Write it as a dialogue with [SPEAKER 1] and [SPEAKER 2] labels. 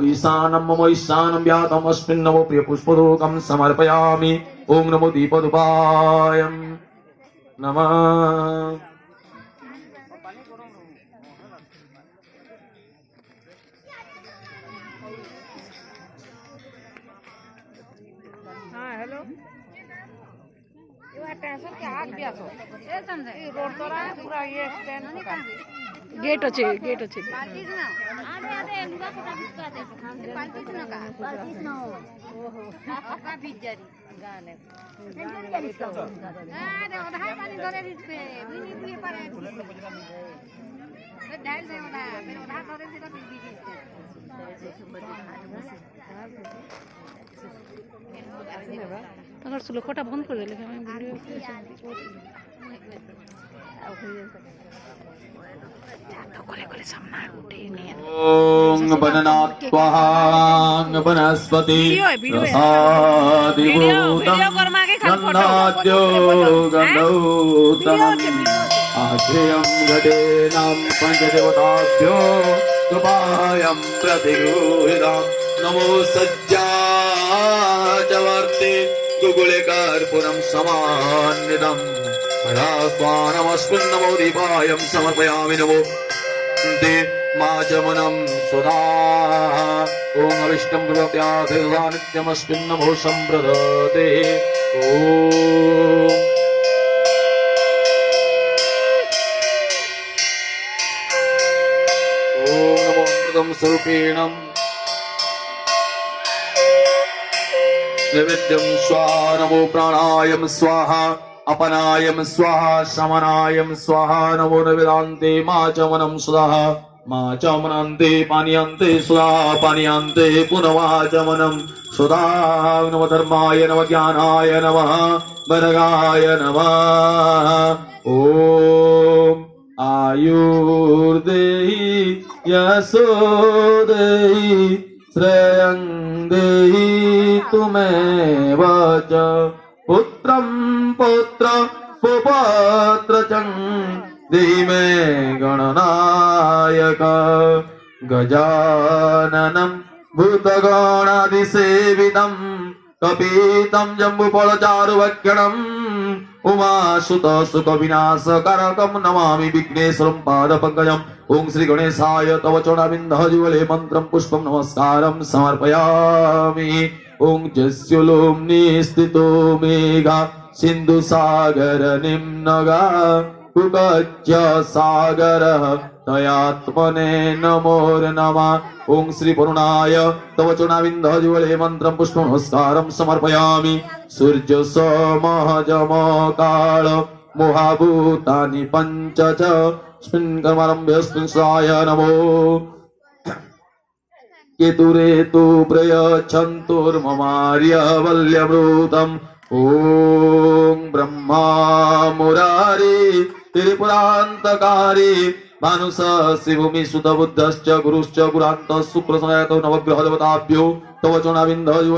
[SPEAKER 1] ईशानं मम ईशानं व्यातमस्मिन् नमो प्रियपुष्पदोकं समर्पयामि। ओम नमो दीपदुपाय नमः।
[SPEAKER 2] हाँ हेलो टेंशन के हाथ भी आसो ये रोड तो रहा है पूरा ये स्टैंड गेट अच्छे पार्टीज ना आधे आधे लुगा कोटा बिस्का दे पार्टीज ना का पार्टीज ना हो ओहो का बिजारी गाने अरे उधार पानी धरे पे बिनी पिए पर डाल दे ना फिर उधार धरे से तो बिजी अगर सुलोखटा बंद कर दे लेकिन वीडियो
[SPEAKER 1] ओम बननात्वांग वनस्पति रसादिभूतं गन्धाद्यो गन्धौतमम् आश्रयं गतेनां पञ्चदेवताभ्यो कृपायं प्रतिगृहीतां नमो सज्जाचवर्ते गुगुलिकर्पूरं समान्वितम् हरास्वानमस्मिन् नमो दीपायं समर्पयामि नमो ते माचमनं सुधा ओम अविष्टं प्रव्याधिर्वा नित्यमस्मिन् नमो सम्प्रदते ओम नमो अमृतं स्वरूपिणं नैवेद्यं स्वाहा नमो प्राणायं स्वाहा अपनायम स्वाहा शमनायम स्वाहा नमो नवेदान्ते माचमनं स्वाहा माचमनान्ते पानीयन्ते स्वाहा पानीयन्ते पुनवाचमनं स्वाहा नमो धर्माय नमो ज्ञानाय नमः वरगाय नमः ओम आयुर्देहि यशोदेहि श्रेयं देहि तुमेव च पुत्रं पुत्र पुपत्र चं धीमे गणनायक गजाननं भूतगणादिसेवितं कपीतं जम्बुफलचारुभक्षणम् उमासुतसुखविनाशकारकं नमामि विघ्नेश्वरं पादपङ्कजम् ओं श्री गणेशाय तव चरणारविन्दयुगले मन्त्रं पुष्पं नमस्कारं समर्पयामि ओं जस्युलोम्नि स्थितो मेघा सिंधु सागर निम्नगा कुकच्च सागरः तयात्मने नमो नमः ओं श्री वरुणाय तव चरणारविन्दयुगले मन्त्रं पुष्पं नमस्कारं समर्पयामि सूर्य सोमः जमः काल मोहाभूतानि पञ्च च स्मिन्कर्मारम्भ्यस्मिन्साय नमो केतुरेतु प्रयच्छन्तुर्ममार्यवल्यमृतम् ॐ ब्रह्मा मुरारी त्रिपुरान्तकारी मानुष श्रीभूमि सुत बुद्धश्च गुरुश्च गुरान्त शुक्रसनायतो नवग्रह देवताभ्यो तव चरणारविन्दयुगले